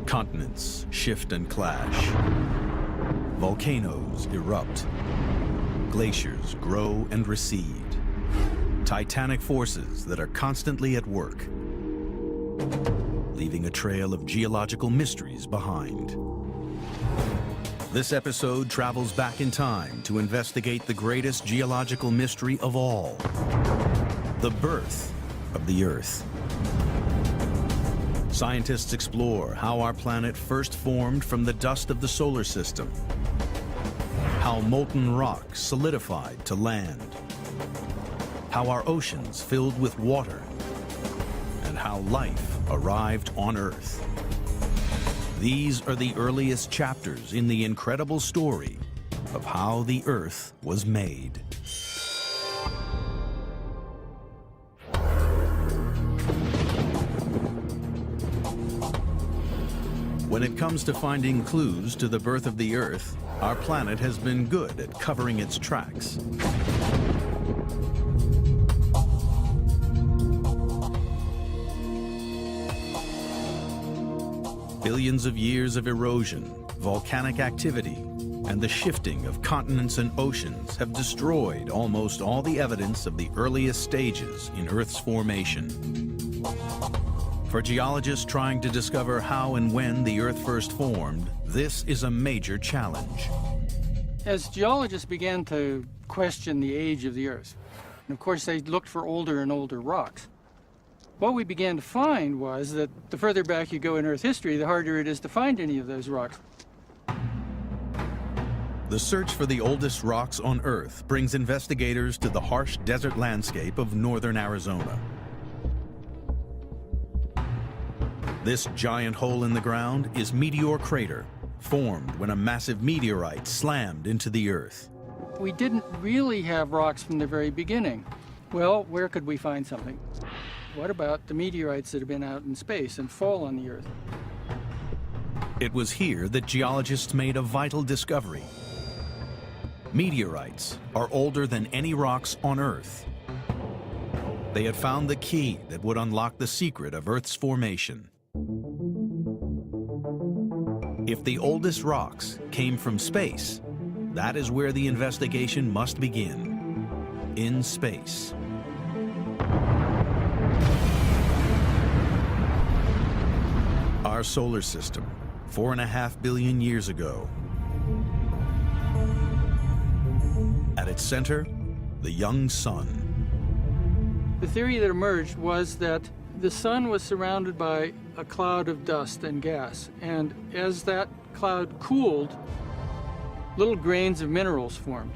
Continents shift and clash. Volcanoes erupt. Glaciers grow and recede. Titanic forces that are constantly at work, leaving a trail of geological mysteries behind. This episode travels back in time to investigate the greatest geological mystery of all, the birth of the Earth. Scientists explore how our planet first formed from the dust of the solar system, how molten rock solidified to land, how our oceans filled with water, and how life arrived on Earth. These are the earliest chapters in the incredible story of how the Earth was made. When it comes to finding clues to the birth of the Earth, our planet has been good at covering its tracks. Billions of years of erosion, volcanic activity, and the shifting of continents and oceans have destroyed almost all the evidence of the earliest stages in Earth's formation. For geologists trying to discover how and when the Earth first formed, this is a major challenge. As geologists began to question the age of the Earth, and of course they looked for older and older rocks, what we began to find was that the further back you go in Earth history, the harder it is to find any of those rocks. The search for the oldest rocks on Earth brings investigators to the harsh desert landscape of northern Arizona. This giant hole in the ground is Meteor Crater, formed when a massive meteorite slammed into the Earth. We didn't really have rocks from the very beginning. Well, where could we find something? What about the meteorites that have been out in space and fall on the Earth? It was here that geologists made a vital discovery. Meteorites are older than any rocks on Earth. They had found the key that would unlock the secret of Earth's formation. If the oldest rocks came from space, that is where the investigation must begin, in space. Our solar system, 4.5 billion years ago. At its center, the young sun. The theory that emerged was that the sun was surrounded by a cloud of dust and gas, and as that cloud cooled, little grains of minerals formed.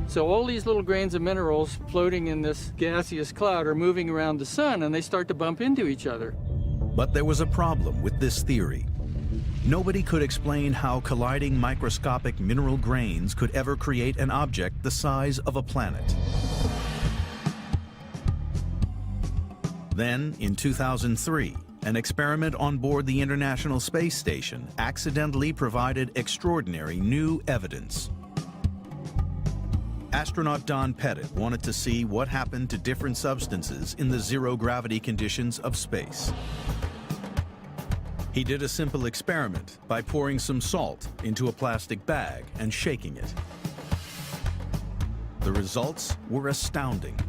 So all these little grains of minerals floating in this gaseous cloud are moving around the sun, and they start to bump into each other. But there was a problem with this theory. Nobody could explain how colliding microscopic mineral grains could ever create an object the size of a planet. Then, in 2003, an experiment on board the International Space Station accidentally provided extraordinary new evidence. Astronaut Don Pettit wanted to see what happened to different substances in the zero-gravity conditions of space. He did a simple experiment by pouring some salt into a plastic bag and shaking it. The results were astounding.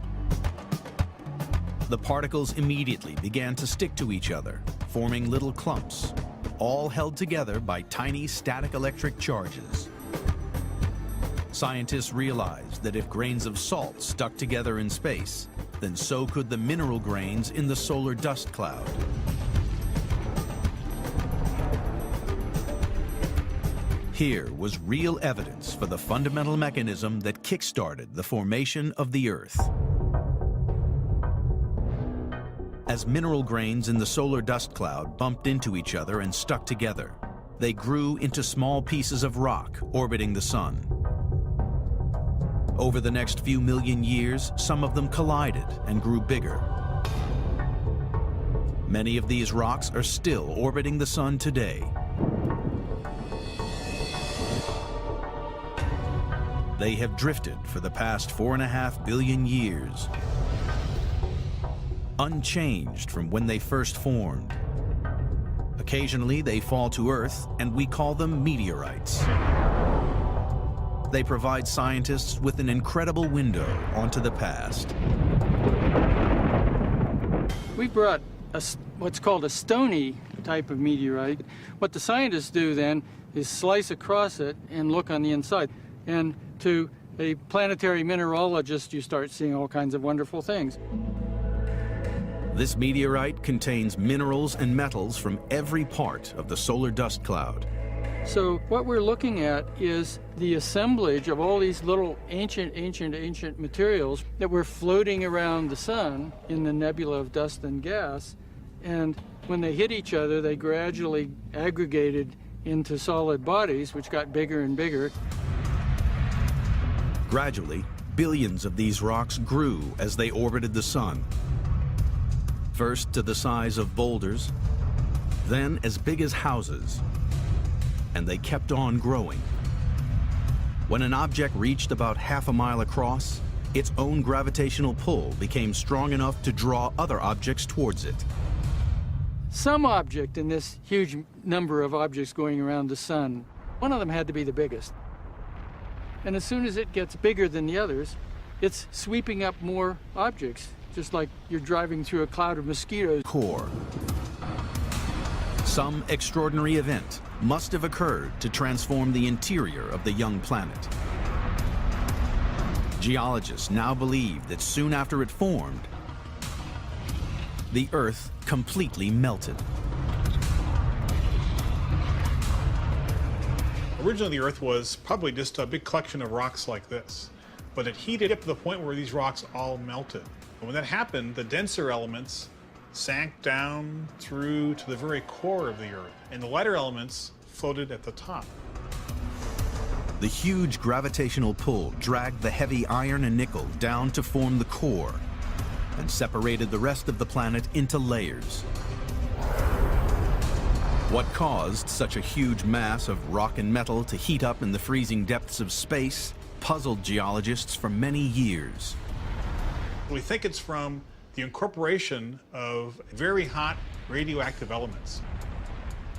The particles immediately began to stick to each other, forming little clumps, all held together by tiny static electric charges. Scientists realized that if grains of salt stuck together in space, then so could the mineral grains in the solar dust cloud. Here was real evidence for the fundamental mechanism that kick-started the formation of the Earth. As mineral grains in the solar dust cloud bumped into each other and stuck together, they grew into small pieces of rock orbiting the sun. Over the next few million years, some of them collided and grew bigger. Many of these rocks are still orbiting the sun today. They have drifted for the past 4.5 billion years. unchanged from when they first formed. Occasionally, they fall to Earth, and we call them meteorites. They provide scientists with an incredible window onto the past. We brought what's called a stony type of meteorite. What the scientists do then is slice across it and look on the inside. And to a planetary mineralogist, you start seeing all kinds of wonderful things. This meteorite contains minerals and metals from every part of the solar dust cloud. So what we're looking at is the assemblage of all these little ancient materials that were floating around the sun in the nebula of dust and gas. And when they hit each other, they gradually aggregated into solid bodies, which got bigger and bigger. Gradually, billions of these rocks grew as they orbited the sun. First to the size of boulders, then as big as houses. And they kept on growing. When an object reached about half a mile across, its own gravitational pull became strong enough to draw other objects towards it. Some object in this huge number of objects going around the sun, one of them had to be the biggest. And as soon as it gets bigger than the others, it's sweeping up more objects, just like you're driving through a cloud of mosquitoes. Core. Some extraordinary event must have occurred to transform the interior of the young planet. Geologists now believe that soon after it formed, the Earth completely melted. Originally, the Earth was probably just a big collection of rocks like this, but it heated up to the point where these rocks all melted. And when that happened, the denser elements sank down through to the very core of the Earth, and the lighter elements floated at the top. The huge gravitational pull dragged the heavy iron and nickel down to form the core and separated the rest of the planet into layers. What caused such a huge mass of rock and metal to heat up in the freezing depths of space puzzled geologists for many years. We think it's from the incorporation of very hot radioactive elements.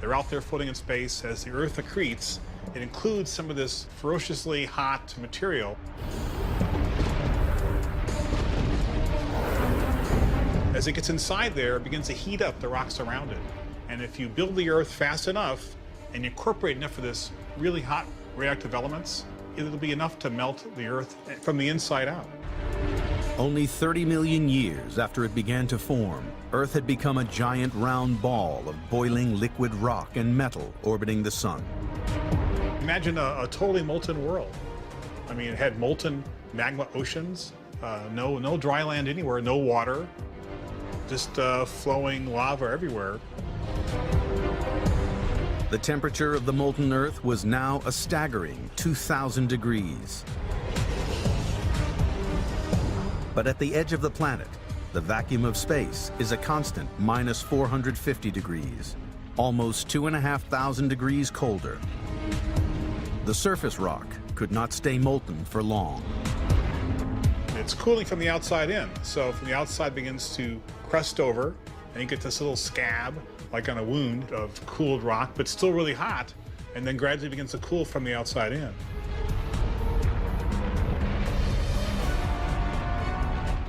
They're out there floating in space. As the Earth accretes, it includes some of this ferociously hot material. As it gets inside there, it begins to heat up the rocks around it. And if you build the Earth fast enough and you incorporate enough of this really hot radioactive elements, it'll be enough to melt the Earth from the inside out. Only 30 million years after it began to form, Earth had become a giant round ball of boiling liquid rock and metal orbiting the sun. Imagine a totally molten world. I mean, it had molten magma oceans, no dry land anywhere, no water, just flowing lava everywhere. The temperature of the molten Earth was now a staggering 2,000 degrees. But at the edge of the planet, the vacuum of space is a constant minus 450 degrees, almost 2,500 degrees colder. The surface rock could not stay molten for long. It's cooling from the outside in. So from the outside begins to crust over, and you get this little scab, like on a wound, of cooled rock, but still really hot, and then gradually begins to cool from the outside in.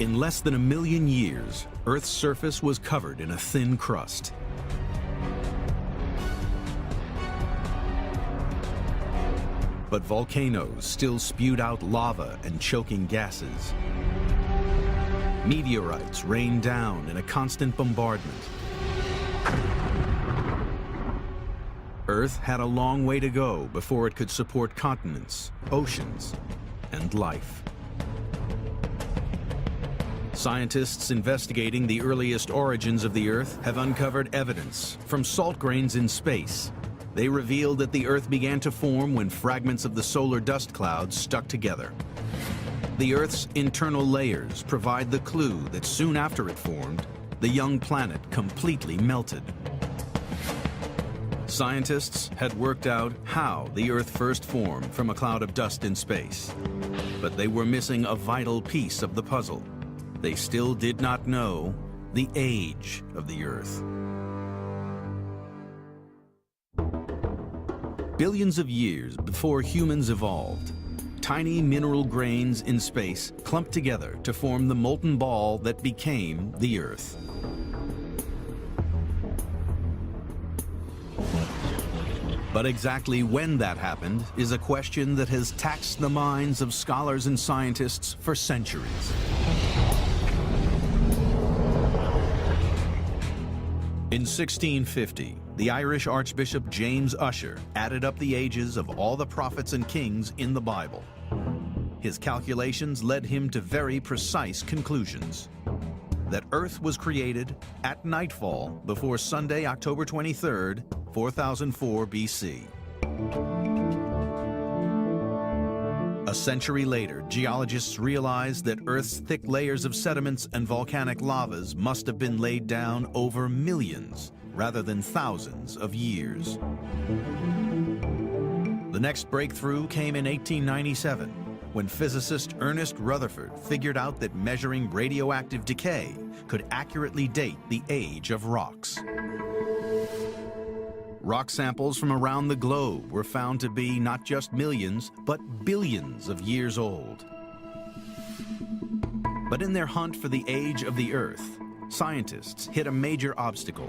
In less than 1 million years, Earth's surface was covered in a thin crust. But volcanoes still spewed out lava and choking gases. Meteorites rained down in a constant bombardment. Earth had a long way to go before it could support continents, oceans, and life. Scientists investigating the earliest origins of the Earth have uncovered evidence from salt grains in space. They revealed that the Earth began to form when fragments of the solar dust clouds stuck together. The Earth's internal layers provide the clue that soon after it formed, the young planet completely melted. Scientists had worked out how the Earth first formed from a cloud of dust in space, but they were missing a vital piece of the puzzle. They still did not know the age of the Earth. Billions of years before humans evolved, tiny mineral grains in space clumped together to form the molten ball that became the Earth. But exactly when that happened is a question that has taxed the minds of scholars and scientists for centuries. In 1650, the Irish Archbishop James Ussher added up the ages of all the prophets and kings in the Bible. His calculations led him to very precise conclusions. That Earth was created at nightfall before Sunday, October 23rd, 4004 BC. A century later, geologists realized that Earth's thick layers of sediments and volcanic lavas must have been laid down over millions, rather than thousands of years. The next breakthrough came in 1897, when physicist Ernest Rutherford figured out that measuring radioactive decay could accurately date the age of rocks. Rock samples from around the globe were found to be not just millions, but billions of years old. But in their hunt for the age of the Earth, scientists hit a major obstacle.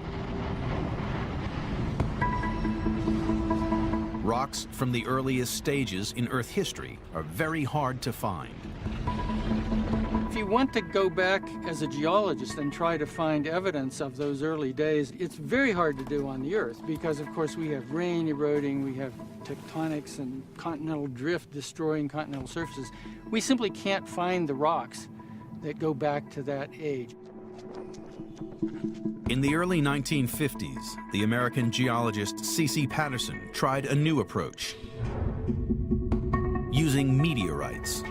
Rocks from the earliest stages in Earth history are very hard to find. If you want to go back as a geologist and try to find evidence of those early days, it's very hard to do on the Earth because, of course, we have rain eroding, we have tectonics and continental drift destroying continental surfaces. We simply can't find the rocks that go back to that age. In the early 1950s, the American geologist C.C. Patterson tried a new approach, using meteorites.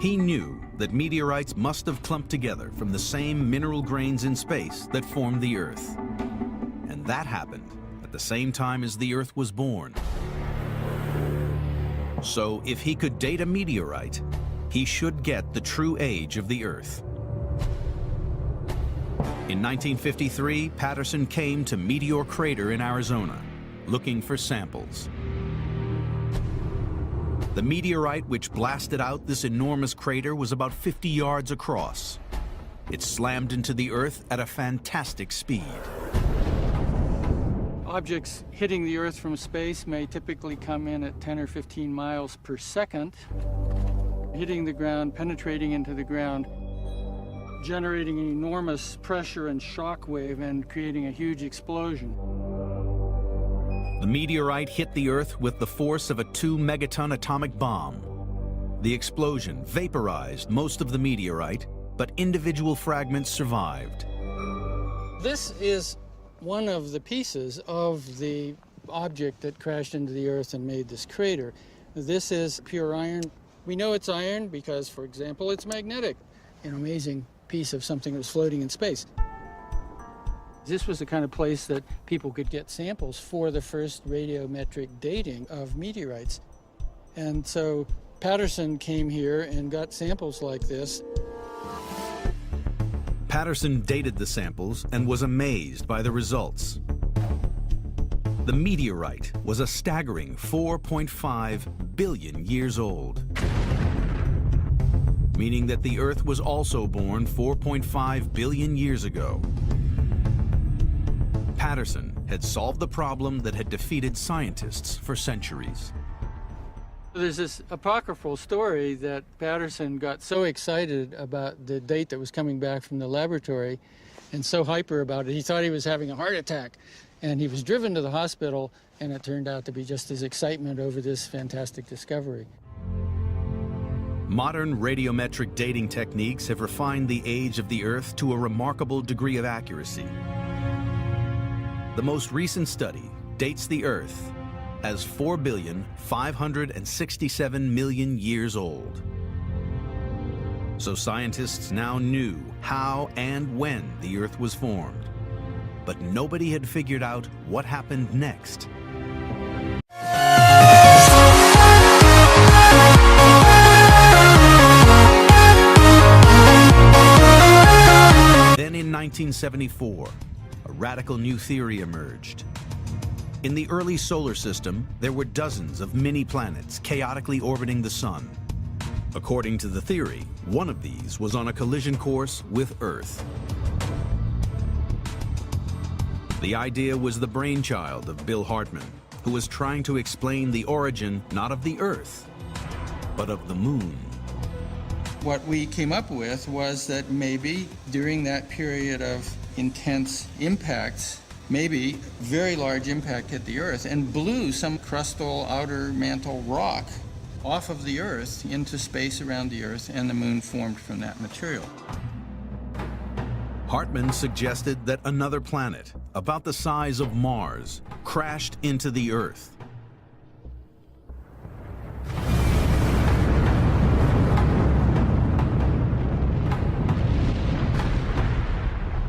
He knew that meteorites must have clumped together from the same mineral grains in space that formed the Earth. And that happened at the same time as the Earth was born. So if he could date a meteorite, he should get the true age of the Earth. In 1953, Patterson came to Meteor Crater in Arizona, looking for samples. The meteorite which blasted out this enormous crater was about 50 yards across. It slammed into the Earth at a fantastic speed. Objects hitting the Earth from space may typically come in at 10 or 15 miles per second, hitting the ground, penetrating into the ground, generating an enormous pressure and shock wave and creating a huge explosion. The meteorite hit the Earth with the force of a 2-megaton atomic bomb. The explosion vaporized most of the meteorite, but individual fragments survived. This is one of the pieces of the object that crashed into the Earth and made this crater. This is pure iron. We know it's iron because, for example, it's magnetic. An amazing piece of something that was floating in space. This was the kind of place that people could get samples for the first radiometric dating of meteorites. And so Patterson came here and got samples like this. Patterson dated the samples and was amazed by the results. The meteorite was a staggering 4.5 billion years old, meaning that the Earth was also born 4.5 billion years ago. Patterson had solved the problem that had defeated scientists for centuries. There's this apocryphal story that Patterson got so excited about the date that was coming back from the laboratory and so hyper about it, he thought he was having a heart attack. And he was driven to the hospital, and it turned out to be just his excitement over this fantastic discovery. Modern radiometric dating techniques have refined the age of the Earth to a remarkable degree of accuracy. The most recent study dates the Earth as 4,567,000,000 years old. So scientists now knew how and when the Earth was formed, but nobody had figured out what happened next. 1974, a radical new theory emerged. In the early solar system, there were dozens of mini-planets chaotically orbiting the sun. According to the theory, one of these was on a collision course with Earth. The idea was the brainchild of Bill Hartmann, who was trying to explain the origin not of the Earth, but of the Moon. What we came up with was that maybe during that period of intense impacts, maybe very large impact hit the Earth and blew some crustal outer mantle rock off of the Earth into space around the Earth, and the Moon formed from that material. Hartmann suggested that another planet, about the size of Mars, crashed into the Earth.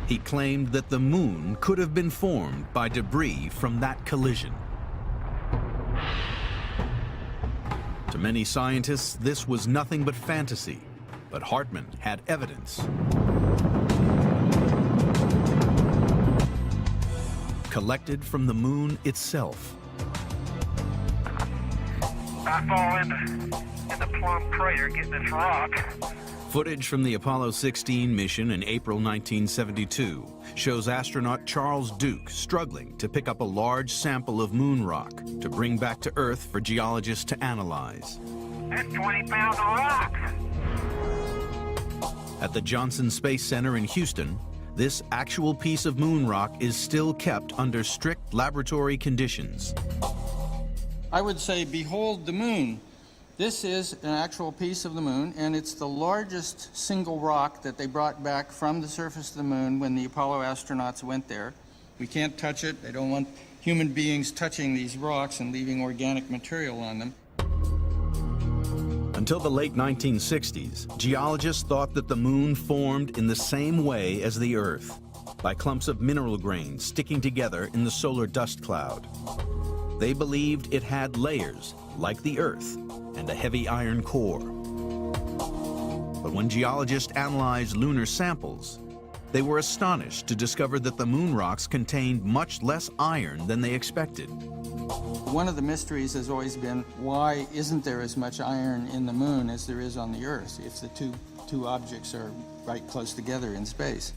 He claimed that the Moon could have been formed by debris from that collision. To many scientists, this was nothing but fantasy, but Hartmann had evidence. Collected from the Moon itself. I fall in the plum crater getting this rock. Footage from the Apollo 16 mission in April 1972 shows astronaut Charles Duke struggling to pick up a large sample of moon rock to bring back to Earth for geologists to analyze. That's 20 pounds of rock. At the Johnson Space Center in Houston, this actual piece of moon rock is still kept under strict laboratory conditions. I would say, behold the Moon. This is an actual piece of the Moon, and it's the largest single rock that they brought back from the surface of the Moon when the Apollo astronauts went there. We can't touch it. They don't want human beings touching these rocks and leaving organic material on them. Until the late 1960s, geologists thought that the Moon formed in the same way as the Earth, by clumps of mineral grains sticking together in the solar dust cloud. They believed it had layers, like the Earth, and a heavy iron core. But when geologists analyzed lunar samples, they were astonished to discover that the moon rocks contained much less iron than they expected. One of the mysteries has always been, why isn't there as much iron in the Moon as there is on the Earth if the two objects are right close together in space?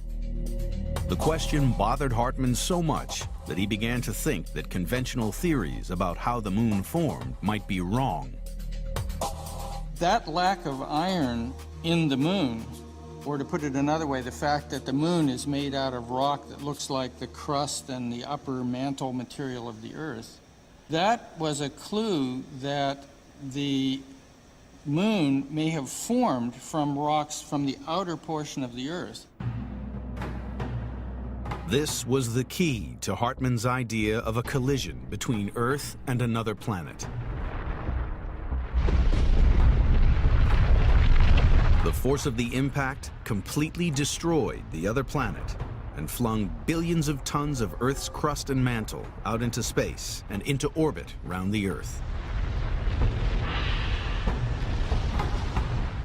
The question bothered Hartmann so much that he began to think that conventional theories about how the Moon formed might be wrong. That lack of iron in the Moon, or to put it another way, the fact that the Moon is made out of rock that looks like the crust and the upper mantle material of the Earth, that was a clue that the Moon may have formed from rocks from the outer portion of the Earth. This was the key to Hartmann's idea of a collision between Earth and another planet. The force of the impact completely destroyed the other planet and flung billions of tons of Earth's crust and mantle out into space and into orbit around the Earth.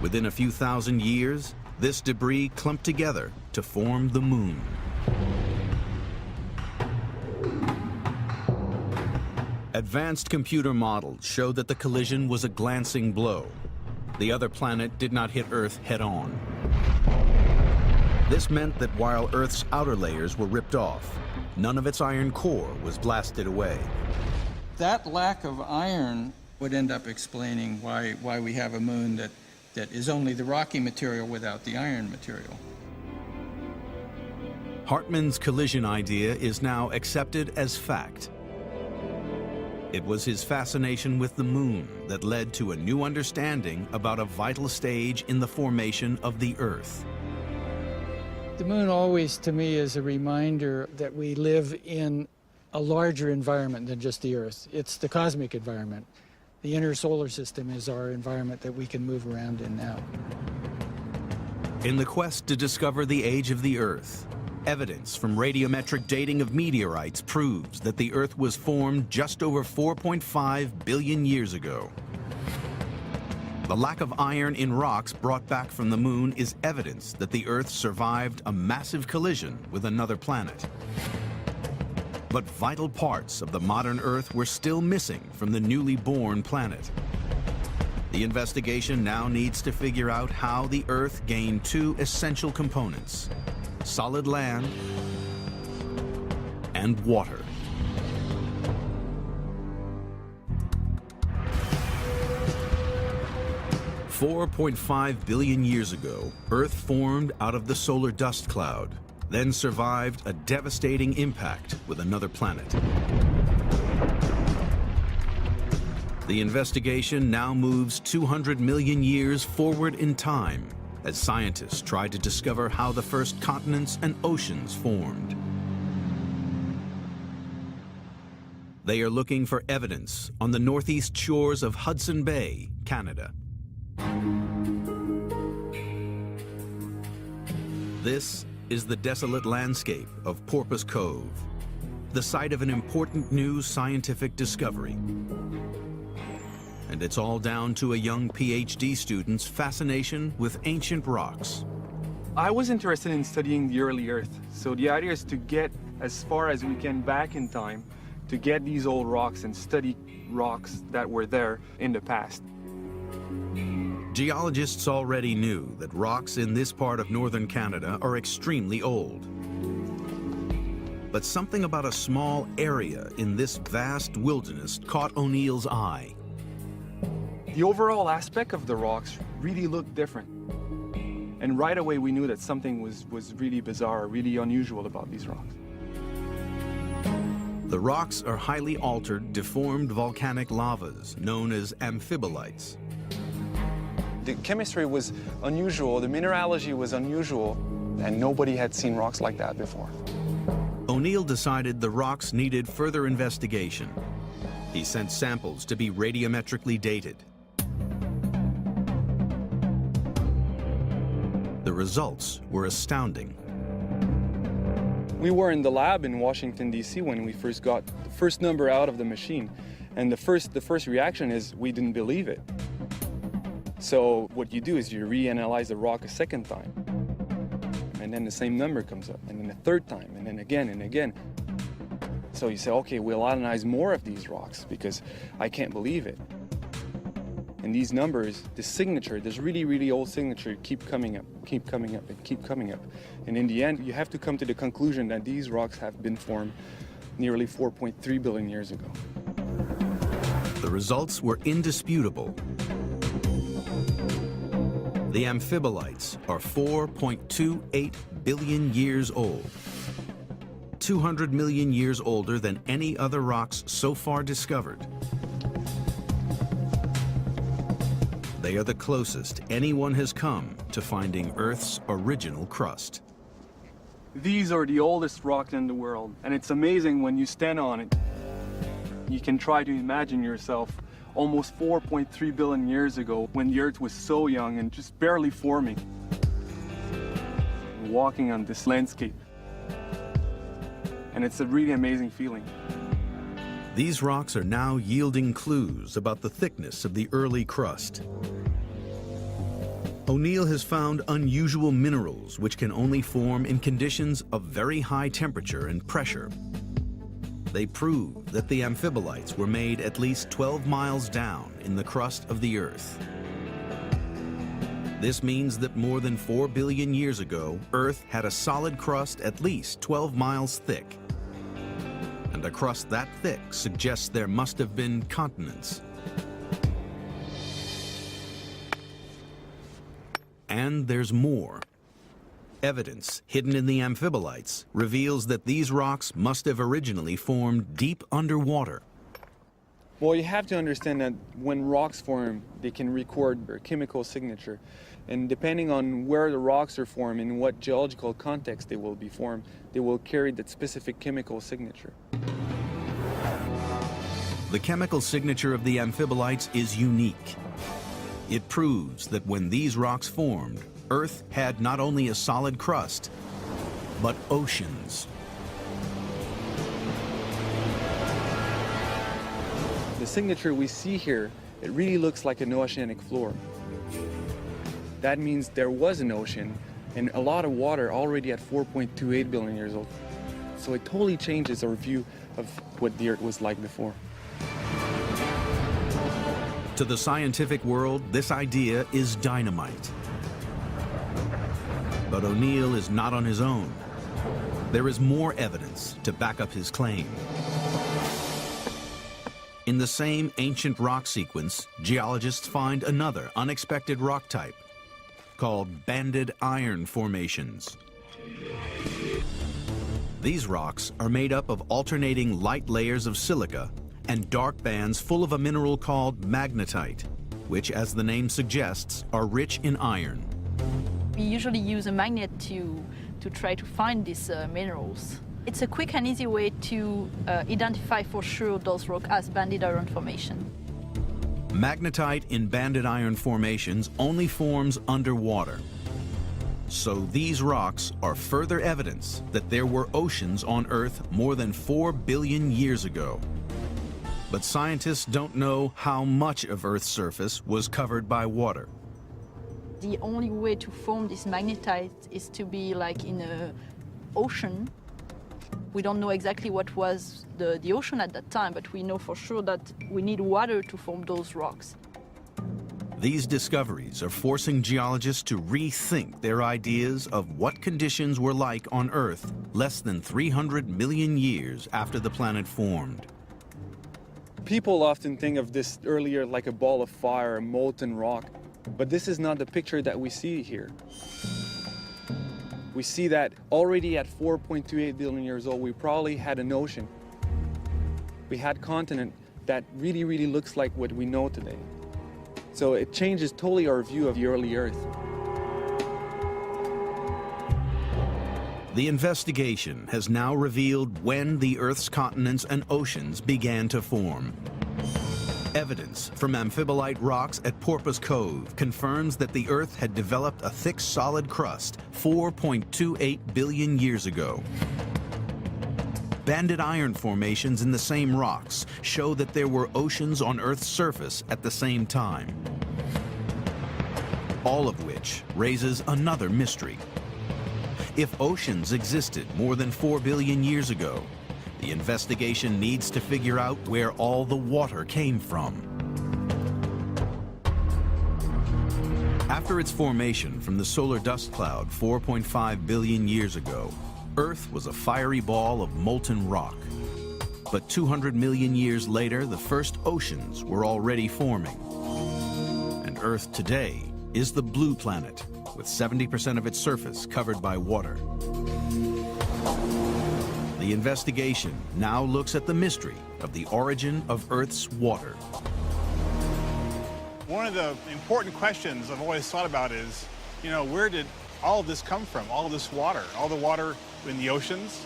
Within a few thousand years, this debris clumped together to form the Moon. Advanced computer models showed that the collision was a glancing blow. The other planet did not hit Earth head-on. This meant that while Earth's outer layers were ripped off, none of its iron core was blasted away. That lack of iron would end up explaining why we have a Moon that is only the rocky material without the iron material. Hartmann's collision idea is now accepted as fact. It was his fascination with the Moon that led to a new understanding about a vital stage in the formation of the Earth. The Moon always, to me, is a reminder that we live in a larger environment than just the Earth. It's the cosmic environment. The inner solar system is our environment that we can move around in now. In the quest to discover the age of the Earth, evidence from radiometric dating of meteorites proves that the Earth was formed just over 4.5 billion years ago. The lack of iron in rocks brought back from the moon is evidence that the Earth survived a massive collision with another planet. But vital parts of the modern Earth were still missing from the newly born planet. The investigation now needs to figure out how the Earth gained two essential components: solid land and water. $4.5 billion years ago, Earth formed out of the solar dust cloud, then survived a devastating impact with another planet. The investigation now moves 200 million years forward in time as scientists try to discover how the first continents and oceans formed. They are looking for evidence on the northeast shores of Hudson Bay, Canada. This is the desolate landscape of Porpoise Cove, the site of an important new scientific discovery. And it's all down to a young PhD student's fascination with ancient rocks. I was interested in studying the early Earth, so the idea is to get as far as we can back in time to get these old rocks and study rocks that were there in the past. Geologists already knew that rocks in this part of northern Canada are extremely old. But something about a small area in this vast wilderness caught O'Neill's eye. The overall aspect of the rocks really looked different. And right away we knew that something was really bizarre, really unusual about these rocks. The rocks are highly altered, deformed volcanic lavas known as amphibolites. The chemistry was unusual, the mineralogy was unusual, and nobody had seen rocks like that before. O'Neill decided the rocks needed further investigation. He sent samples to be radiometrically dated. The results were astounding. We were in the lab in Washington, D.C. when we first got the first number out of the machine. And the first reaction is we didn't believe it. So what you do is you reanalyze the rock a second time. And then the same number comes up, and then a third time, and then again and again. So you say, okay, we'll analyze more of these rocks because I can't believe it. And these numbers, the signature, this really, really old signature keep coming up, keep coming up, and keep coming up. And in the end, you have to come to the conclusion that these rocks have been formed nearly 4.3 billion years ago. The results were indisputable. The amphibolites are 4.28 billion years old, 200 million years older than any other rocks so far discovered. They are the closest anyone has come to finding Earth's original crust. These are the oldest rocks in the world, and it's amazing when you stand on it. You can try to imagine yourself almost 4.3 billion years ago when the Earth was so young and just barely forming. Walking on this landscape. And it's a really amazing feeling. These rocks are now yielding clues about the thickness of the early crust. O'Neill has found unusual minerals which can only form in conditions of very high temperature and pressure. They prove that the amphibolites were made at least 12 miles down in the crust of the Earth. This means that more than 4 billion years ago, Earth had a solid crust at least 12 miles thick. And a crust that thick suggests there must have been continents. And there's more. Evidence hidden in the amphibolites reveals that these rocks must have originally formed deep underwater. Well, you have to understand that when rocks form, they can record their chemical signature. And depending on where the rocks are formed, in what geological context they will be formed, they will carry that specific chemical signature. The chemical signature of the amphibolites is unique. It proves that when these rocks formed, Earth had not only a solid crust, but oceans. The signature we see here, it really looks like an oceanic floor. That means there was an ocean and a lot of water already at 4.28 billion years old. So it totally changes our view of what the Earth was like before. To the scientific world, this idea is dynamite. But O'Neill is not on his own. There is more evidence to back up his claim. In the same ancient rock sequence, geologists find another unexpected rock type called banded iron formations. These rocks are made up of alternating light layers of silica and dark bands full of a mineral called magnetite, which, as the name suggests, are rich in iron. We usually use a magnet to try to find these minerals. It's a quick and easy way to identify for sure those rocks as banded iron formation. Magnetite in banded iron formations only forms underwater. So these rocks are further evidence that there were oceans on Earth more than 4 billion years ago. But scientists don't know how much of Earth's surface was covered by water. The only way to form this magnetite is to be like in an ocean. We don't know exactly what was the ocean at that time, but we know for sure that we need water to form those rocks. These discoveries are forcing geologists to rethink their ideas of what conditions were like on Earth less than 300 million years after the planet formed. People often think of this earlier like a ball of fire, a molten rock, but this is not the picture that we see here. We see that already at 4.28 billion years old, we probably had an ocean. We had continent that really, really looks like what we know today. So it changes totally our view of the early Earth. The investigation has now revealed when the Earth's continents and oceans began to form. Evidence from amphibolite rocks at Porpoise Cove confirms that the Earth had developed a thick, solid crust 4.28 billion years ago. Banded iron formations in the same rocks show that there were oceans on Earth's surface at the same time. All of which raises another mystery. If oceans existed more than 4 billion years ago, the investigation needs to figure out where all the water came from. After its formation from the solar dust cloud 4.5 billion years ago, Earth was a fiery ball of molten rock. But 200 million years later, the first oceans were already forming. And Earth today is the blue planet, with 70% of its surface covered by water. The investigation now looks at the mystery of the origin of Earth's water. One of the important questions I've always thought about is, where did all of this come from? All of this water, all the water in the oceans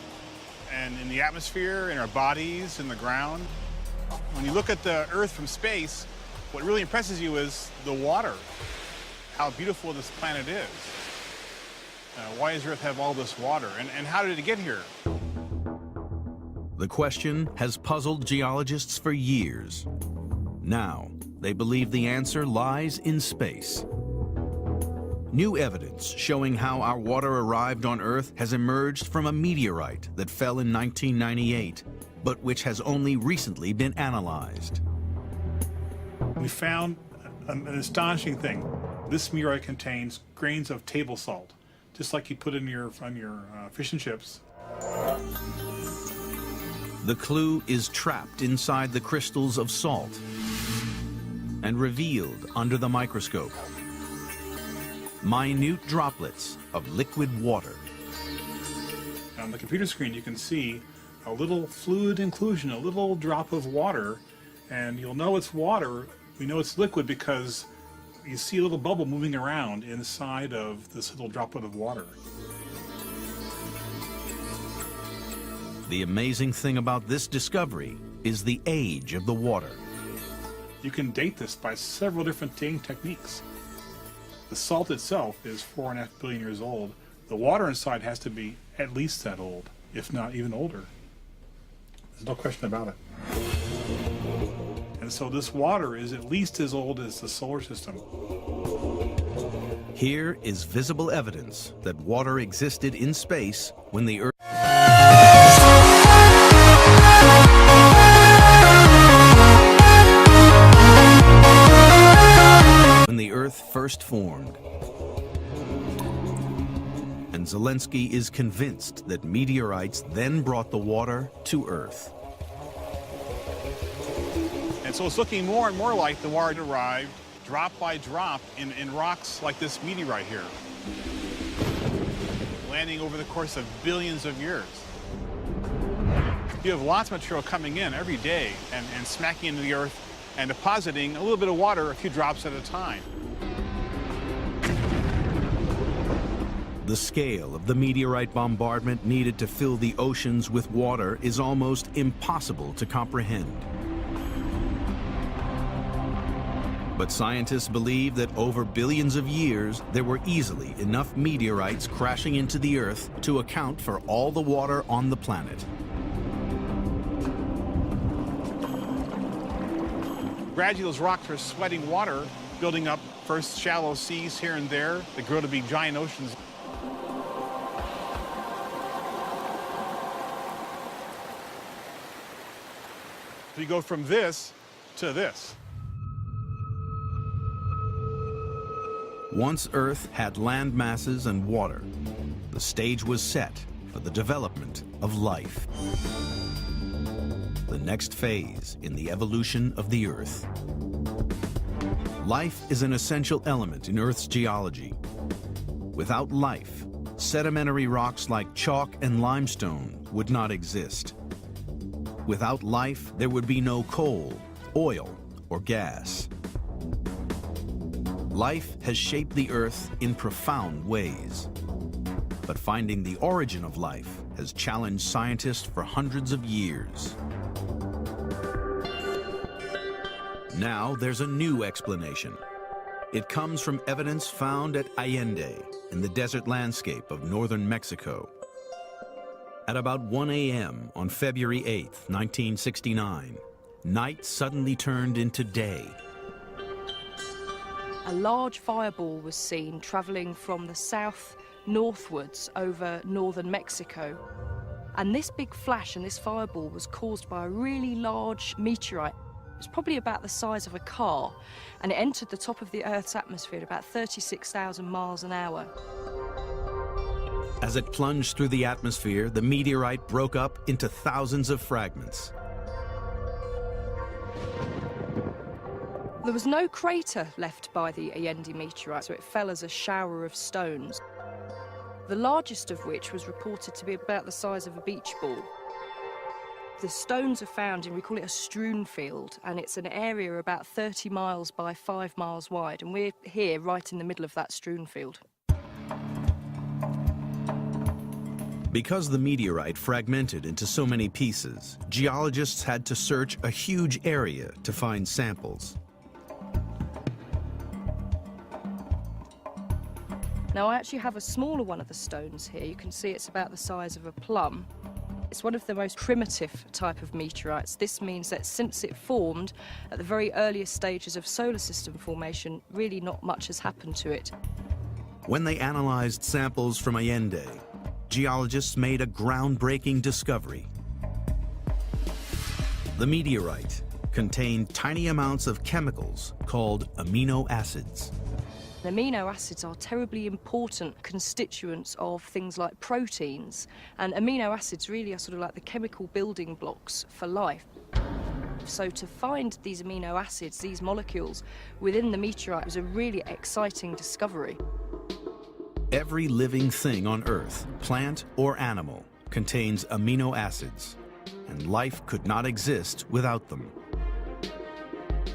and in the atmosphere, in our bodies, in the ground. When you look at the Earth from space, what really impresses you is the water, how beautiful this planet is. Why does Earth have all this water, and how did it get here? The question has puzzled geologists for years. Now, they believe the answer lies in space. New evidence showing how our water arrived on Earth has emerged from a meteorite that fell in 1998, but which has only recently been analyzed. We found an astonishing thing. This meteorite contains grains of table salt, just like you put in your fish and chips. The clue is trapped inside the crystals of salt and revealed under the microscope. Minute droplets of liquid water. On the computer screen, you can see a little fluid inclusion, a little drop of water, and you'll know it's water. We know it's liquid because you see a little bubble moving around inside of this little droplet of water. The amazing thing about this discovery is the age of the water. You can date this by several different dating techniques. The salt itself is 4.5 billion years old. The water inside has to be at least that old, if not even older. There's no question about it. And so this water is at least as old as the solar system. Here is visible evidence that water existed in space when the Earth first formed. And Zelensky is convinced that meteorites then brought the water to Earth. And so it's looking more and more like the water arrived drop by drop in rocks like this meteorite here, landing over the course of billions of years. You have lots of material coming in every day and smacking into the Earth and depositing a little bit of water, a few drops at a time. The scale of the meteorite bombardment needed to fill the oceans with water is almost impossible to comprehend. But scientists believe that over billions of years, there were easily enough meteorites crashing into the Earth to account for all the water on the planet. Gradually, those rocks are sweating water, building up first shallow seas here and there that grow to be giant oceans. So you go from this to this. Once Earth had land masses and water, the stage was set for the development of life. The next phase in the evolution of the Earth. Life is an essential element in Earth's geology. Without life, sedimentary rocks like chalk and limestone would not exist. Without life, there would be no coal, oil, or gas. Life has shaped the Earth in profound ways. But finding the origin of life has challenged scientists for hundreds of years. Now there's a new explanation. It comes from evidence found at Allende in the desert landscape of northern Mexico. At about 1 a.m. on February 8, 1969, night suddenly turned into day. A large fireball was seen travelling from the south northwards over northern Mexico. And this big flash and this fireball was caused by a really large meteorite. It was probably about the size of a car, and it entered the top of the Earth's atmosphere at about 36,000 miles an hour. As it plunged through the atmosphere, the meteorite broke up into thousands of fragments. There was no crater left by the Allende meteorite, so it fell as a shower of stones, the largest of which was reported to be about the size of a beach ball. The stones are found in, we call it a strewn field, and it's an area about 30 miles by 5 miles wide, and we're here right in the middle of that strewn field. Because the meteorite fragmented into so many pieces, geologists had to search a huge area to find samples. Now, I actually have a smaller one of the stones here. You can see it's about the size of a plum. It's one of the most primitive type of meteorites. This means that since it formed at the very earliest stages of solar system formation, really not much has happened to it. When they analyzed samples from Allende, geologists made a groundbreaking discovery. The meteorite contained tiny amounts of chemicals called amino acids. Amino acids are terribly important constituents of things like proteins, and amino acids really are sort of like the chemical building blocks for life. So to find these amino acids, these molecules, within the meteorite was a really exciting discovery. Every living thing on Earth, plant or animal, contains amino acids, and life could not exist without them.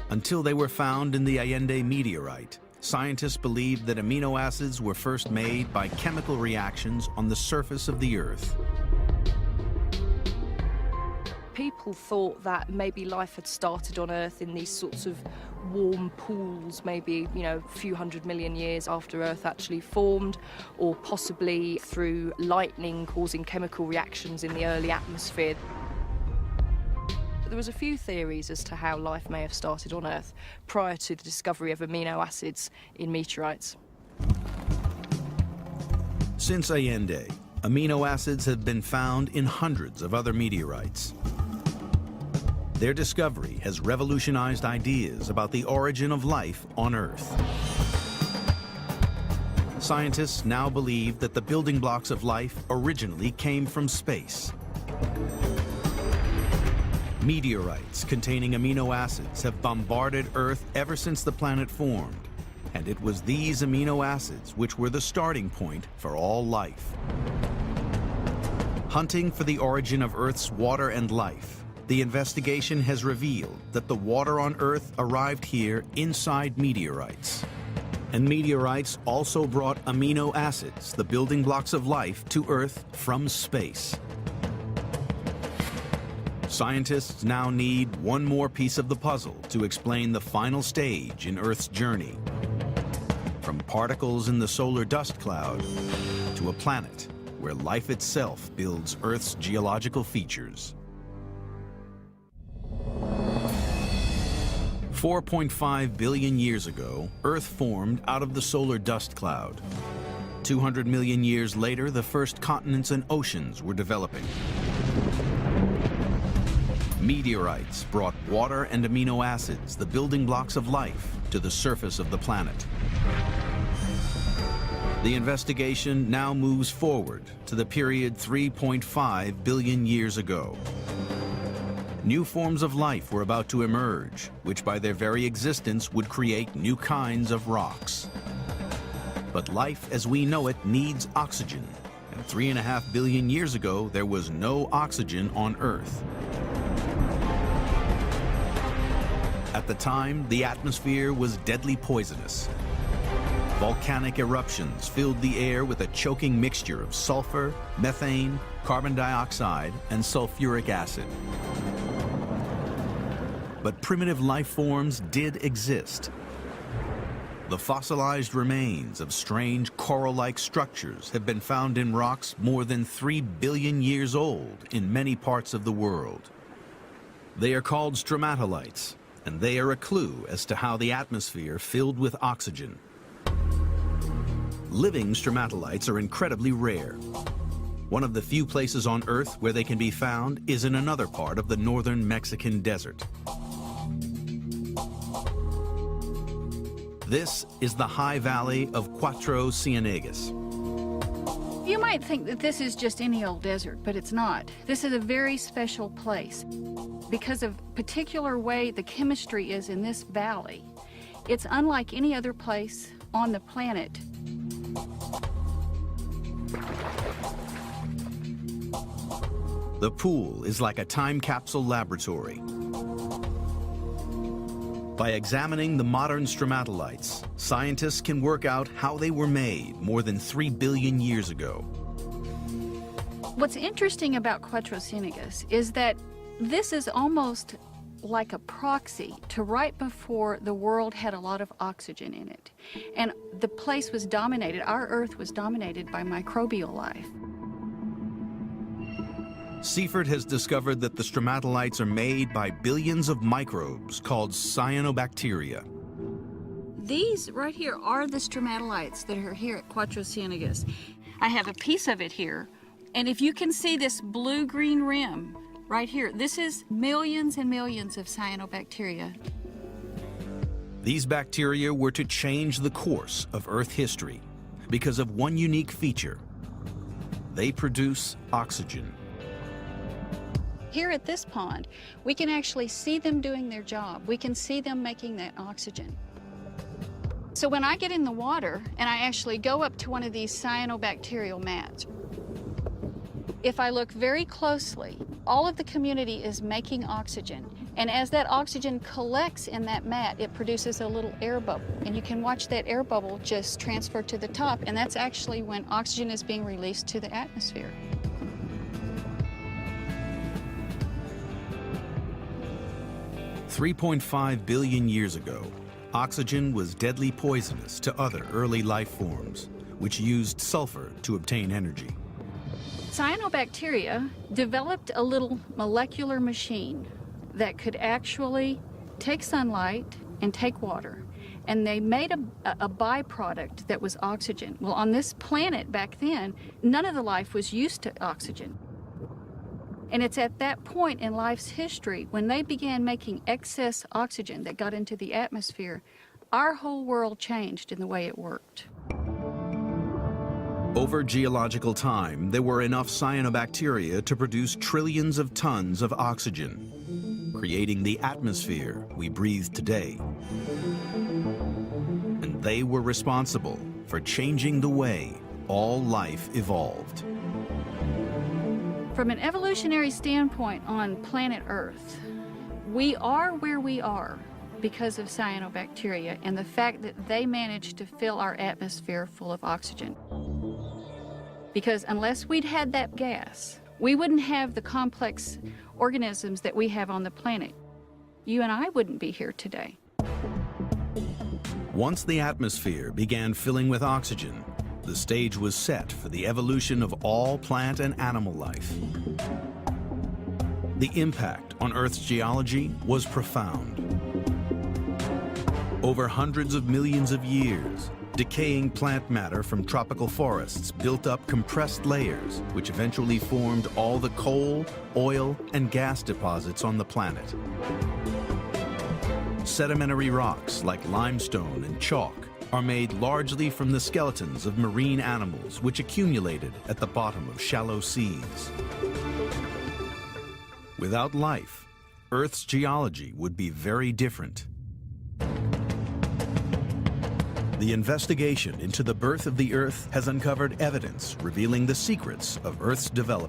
Until they were found in the Allende meteorite, scientists believed that amino acids were first made by chemical reactions on the surface of the Earth. People thought that maybe life had started on Earth in these sorts of warm pools, maybe, a few 100 million years after Earth actually formed, or possibly through lightning causing chemical reactions in the early atmosphere. There was a few theories as to how life may have started on Earth prior to the discovery of amino acids in meteorites. Since Allende, amino acids have been found in hundreds of other meteorites. Their discovery has revolutionized ideas about the origin of life on Earth. Scientists now believe that the building blocks of life originally came from space. Meteorites containing amino acids have bombarded Earth ever since the planet formed, and it was these amino acids which were the starting point for all life. Hunting for the origin of Earth's water and life, the investigation has revealed that the water on Earth arrived here inside meteorites. And meteorites also brought amino acids, the building blocks of life, to Earth from space. Scientists now need one more piece of the puzzle to explain the final stage in Earth's journey. From particles in the solar dust cloud to a planet where life itself builds Earth's geological features. 4.5 billion years ago, Earth formed out of the solar dust cloud. 200 million years later, the first continents and oceans were developing. Meteorites brought water and amino acids, the building blocks of life, to the surface of the planet. The investigation now moves forward to the period 3.5 billion years ago. New forms of life were about to emerge, which by their very existence would create new kinds of rocks. But life as we know it needs oxygen, and 3.5 billion years ago there was no oxygen on Earth. At the time, the atmosphere was deadly poisonous. Volcanic eruptions filled the air with a choking mixture of sulfur, methane, carbon dioxide, and sulfuric acid. But primitive life forms did exist. The fossilized remains of strange coral-like structures have been found in rocks more than 3 billion years old in many parts of the world. They are called stromatolites, and they are a clue as to how the atmosphere filled with oxygen. Living stromatolites are incredibly rare. One of the few places on Earth where they can be found is in another part of the northern Mexican desert. This is the high valley of Cuatro Ciénegas. You might think that this is just any old desert, but it's not. This is a very special place. Because of particular way the chemistry is in this valley, it's unlike any other place on the planet. The pool is like a time capsule laboratory. By examining the modern stromatolites, scientists can work out how they were made more than 3 billion years ago. What's interesting about Cuatro Ciénegas is that this is almost like a proxy to right before the world had a lot of oxygen in it. And the place was dominated, our Earth was dominated by microbial life. Seifert has discovered that the stromatolites are made by billions of microbes called cyanobacteria. These right here are the stromatolites that are here at Cuatro Ciénegas. I have a piece of it here, and if you can see this blue-green rim right here, this is millions and millions of cyanobacteria. These bacteria were to change the course of Earth history because of one unique feature. They produce oxygen. Here at this pond, we can actually see them doing their job. We can see them making that oxygen. So when I get in the water and I actually go up to one of these cyanobacterial mats, if I look very closely, all of the community is making oxygen. And as that oxygen collects in that mat, it produces a little air bubble. And you can watch that air bubble just transfer to the top, and that's actually when oxygen is being released to the atmosphere. 3.5 billion years ago, oxygen was deadly poisonous to other early life forms, which used sulfur to obtain energy. Cyanobacteria developed a little molecular machine that could actually take sunlight and take water and they made a byproduct that was oxygen. Well, on this planet back then, none of the life was used to oxygen. And it's at that point in life's history when they began making excess oxygen that got into the atmosphere, our whole world changed in the way it worked. Over geological time, there were enough cyanobacteria to produce trillions of tons of oxygen, creating the atmosphere we breathe today. And they were responsible for changing the way all life evolved. From an evolutionary standpoint on planet Earth, we are where we are because of cyanobacteria and the fact that they managed to fill our atmosphere full of oxygen. Because unless we'd had that gas, we wouldn't have the complex organisms that we have on the planet. You and I wouldn't be here today. Once the atmosphere began filling with oxygen, the stage was set for the evolution of all plant and animal life. The impact on Earth's geology was profound. Over hundreds of millions of years, decaying plant matter from tropical forests built up compressed layers, which eventually formed all the coal, oil, and gas deposits on the planet. Sedimentary rocks like limestone and chalk are made largely from the skeletons of marine animals which accumulated at the bottom of shallow seas. Without life, Earth's geology would be very different. The investigation into the birth of the Earth has uncovered evidence revealing the secrets of Earth's development.